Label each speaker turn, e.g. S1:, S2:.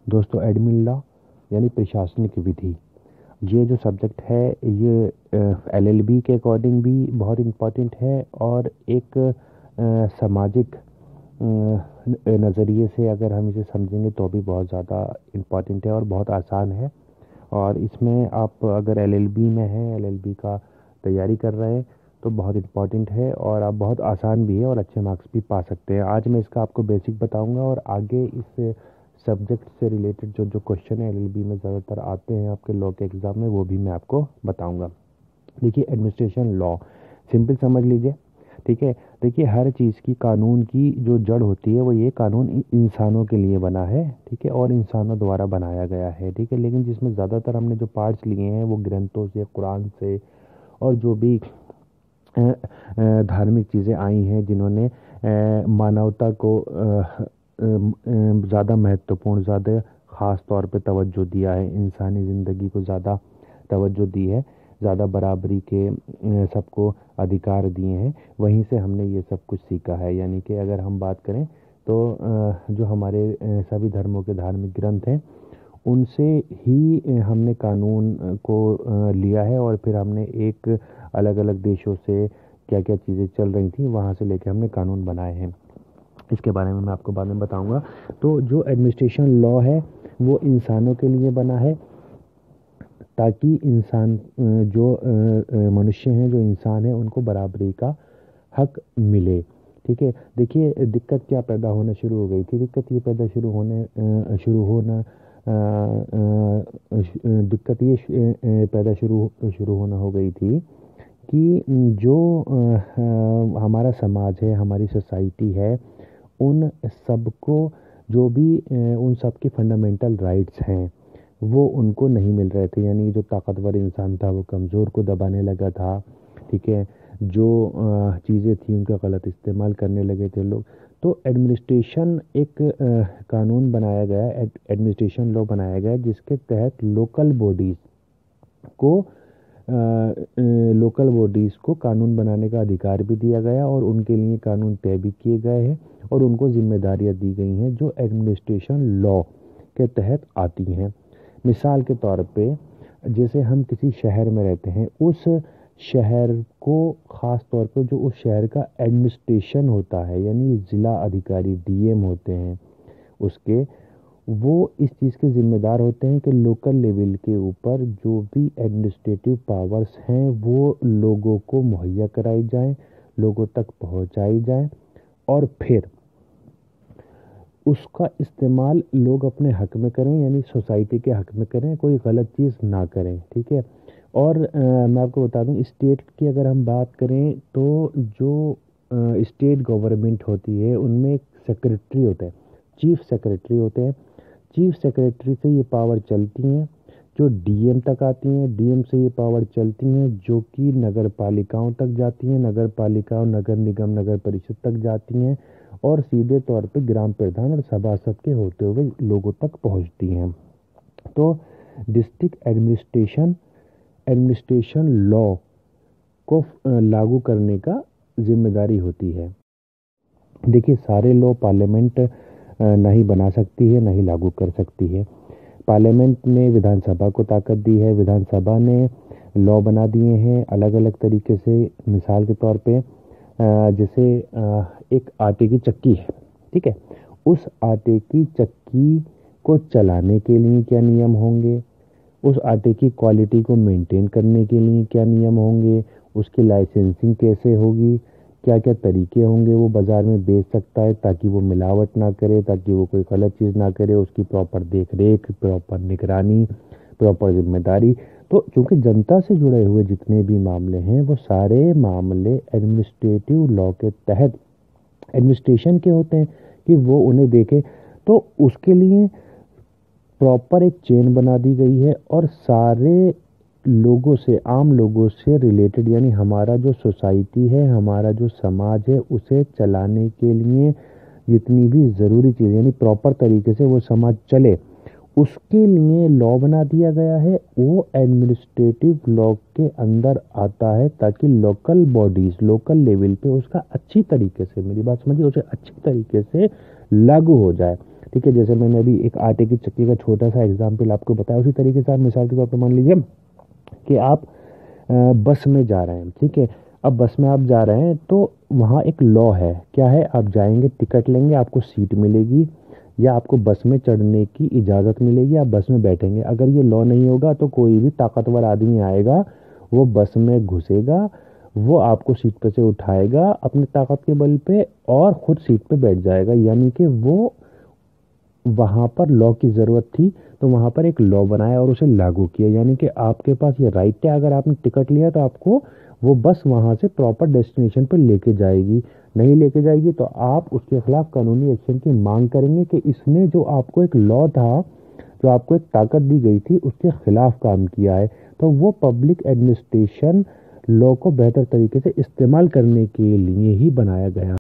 S1: दोस्तों, admin law यानी प्रशासनिक विधि, ये जो सब्जेक्ट है ये एलएलबी के अकॉर्डिंग भी बहुत इम्पॉर्टेंट है और एक सामाजिक नज़रिए से अगर हम इसे समझेंगे तो भी बहुत ज़्यादा इम्पॉर्टेंट है और बहुत आसान है। और इसमें आप अगर एलएलबी में हैं, एलएलबी का तैयारी कर रहे हैं तो बहुत इम्पॉर्टेंट है और आप बहुत आसान भी है और अच्छे मार्क्स भी पा सकते हैं। आज मैं इसका आपको बेसिक बताऊंगा और आगे इस सब्जेक्ट से रिलेटेड जो क्वेश्चन है एलएलबी में ज़्यादातर आते हैं आपके लॉ के एग्ज़ाम में, वो भी मैं आपको बताऊंगा। देखिए, एडमिनिस्ट्रेशन लॉ सिंपल समझ लीजिए, ठीक है। देखिए, हर चीज़ की कानून की जो जड़ होती है वो ये कानून इंसानों के लिए बना है, ठीक है, और इंसानों द्वारा बनाया गया है, ठीक है। लेकिन जिसमें ज़्यादातर हमने जो पार्ट्स लिए हैं वो ग्रंथों से, कुरान से और जो भी धार्मिक चीज़ें आई हैं जिन्होंने मानवता को ज़्यादा महत्वपूर्ण, ज़्यादा ख़ास तौर पे तवज्जो दिया है, इंसानी ज़िंदगी को ज़्यादा तवज्जो दी है, ज़्यादा बराबरी के सबको अधिकार दिए हैं, वहीं से हमने ये सब कुछ सीखा है। यानी कि अगर हम बात करें तो जो हमारे सभी धर्मों के धार्मिक ग्रंथ हैं उनसे ही हमने कानून को लिया है और फिर हमने एक अलग अलग देशों से क्या क्या चीज़ें चल रही थी वहाँ से लेके हमने कानून बनाए हैं। इसके बारे में मैं आपको बाद में बताऊंगा। तो जो एडमिनिस्ट्रेशन लॉ है वो इंसानों के लिए बना है ताकि इंसान जो मनुष्य हैं, जो इंसान है, उनको बराबरी का हक मिले, ठीक है। देखिए, दिक्कत क्या पैदा होना शुरू हो गई थी, दिक्कत ये पैदा शुरू होना हो गई थी कि जो हमारा समाज है, हमारी सोसाइटी है, उन सबको जो भी उन सब के फंडामेंटल राइट्स हैं वो उनको नहीं मिल रहे थे। यानी जो ताकतवर इंसान था वो कमज़ोर को दबाने लगा था, ठीक है। जो चीज़ें थी उनका गलत इस्तेमाल करने लगे थे लोग। तो एडमिनिस्ट्रेशन एक कानून बनाया गया, एडमिनिस्ट्रेशन लॉ बनाया गया जिसके तहत लोकल बॉडीज़ को कानून बनाने का अधिकार भी दिया गया और उनके लिए कानून तय भी किए गए हैं और उनको जिम्मेदारियां दी गई हैं जो एडमिनिस्ट्रेशन लॉ के तहत आती हैं। मिसाल के तौर पे जैसे हम किसी शहर में रहते हैं, उस शहर को ख़ास तौर पे जो उस शहर का एडमिनिस्ट्रेशन होता है यानी ज़िला अधिकारी डीएम होते हैं उसके, वो इस चीज़ के ज़िम्मेदार होते हैं कि लोकल लेवल के ऊपर जो भी एडमिनिस्ट्रेटिव पावर्स हैं वो लोगों को मुहैया कराई जाएं, लोगों तक पहुंचाई जाएं और फिर उसका इस्तेमाल लोग अपने हक में करें, यानी सोसाइटी के हक में करें, कोई गलत चीज़ ना करें, ठीक है। और मैं आपको बता दूं, स्टेट की अगर हम बात करें तो जो स्टेट गवर्नमेंट होती है उनमें एक सेक्रेटरी होता है, चीफ सेक्रेटरी होते हैं। चीफ सेक्रेटरी से ये पावर चलती हैं जो डीएम तक आती हैं, डीएम से ये पावर चलती हैं जो कि नगर पालिकाओं तक जाती हैं, नगर पालिकाओं, नगर निगम, नगर परिषद तक जाती हैं और सीधे तौर पे ग्राम प्रधान और सभासद के होते हुए लोगों तक पहुंचती हैं। तो डिस्ट्रिक्ट एडमिनिस्ट्रेशन लॉ को लागू करने का जिम्मेदारी होती है। देखिए, सारे लॉ पार्लियामेंट नहीं बना सकती है, नहीं लागू कर सकती है। पार्लियामेंट ने विधानसभा को ताकत दी है, विधानसभा ने लॉ बना दिए हैं अलग अलग तरीके से। मिसाल के तौर पे जैसे एक आटे की चक्की है, ठीक है, उस आटे की चक्की को चलाने के लिए क्या नियम होंगे, उस आटे की क्वालिटी को मेंटेन करने के लिए क्या नियम होंगे, उसकी लाइसेंसिंग कैसे होगी, क्या क्या तरीके होंगे वो बाज़ार में बेच सकता है ताकि वो मिलावट ना करे, ताकि वो कोई गलत चीज़ ना करे, उसकी प्रॉपर देख रेख, प्रॉपर निगरानी, प्रॉपर जिम्मेदारी। तो चूंकि जनता से जुड़े हुए जितने भी मामले हैं वो सारे मामले एडमिनिस्ट्रेटिव लॉ के तहत एडमिनिस्ट्रेशन के होते हैं कि वो उन्हें देखे। तो उसके लिए प्रॉपर एक चेन बना दी गई है और सारे लोगों से, आम लोगों से रिलेटेड, यानी हमारा जो सोसाइटी है, हमारा जो समाज है, उसे चलाने के लिए जितनी भी ज़रूरी चीज़ यानी प्रॉपर तरीके से वो समाज चले, उसके लिए लॉ बना दिया गया है। वो एडमिनिस्ट्रेटिव लॉ के अंदर आता है ताकि लोकल बॉडीज़, लोकल लेवल पे उसका अच्छी तरीके से, मेरी बात समझिए, उसे अच्छी तरीके से लागू हो जाए। ठीक है, जैसे मैंने अभी एक आटे की चक्की का छोटा सा एग्जाम्पल आपको बताया, उसी तरीके से आप मिसाल के तौर पर मान लीजिए कि आप बस में जा रहे हैं। ठीक है, अब बस में आप जा रहे हैं तो वहाँ एक लॉ है, क्या है, आप जाएंगे, टिकट लेंगे, आपको सीट मिलेगी या आपको बस में चढ़ने की इजाज़त मिलेगी, आप बस में बैठेंगे। अगर ये लॉ नहीं होगा तो कोई भी ताकतवर आदमी आएगा, वो बस में घुसेगा, वो आपको सीट पर से उठाएगा अपनी ताकत के बल पे और खुद सीट पे बैठ जाएगा। यानी कि वो वहाँ पर लॉ की ज़रूरत थी तो वहाँ पर एक लॉ बनाया और उसे लागू किया। यानी कि आपके पास ये राइट है, अगर आपने टिकट लिया तो आपको वो बस वहाँ से प्रॉपर डेस्टिनेशन पर लेके जाएगी। नहीं लेके जाएगी तो आप उसके खिलाफ कानूनी एक्शन की मांग करेंगे कि इसने जो आपको एक लॉ था, जो आपको एक ताकत दी गई थी, उसके खिलाफ काम किया है। तो वो पब्लिक एडमिनिस्ट्रेशन लॉ को बेहतर तरीके से इस्तेमाल करने के लिए ही बनाया गया।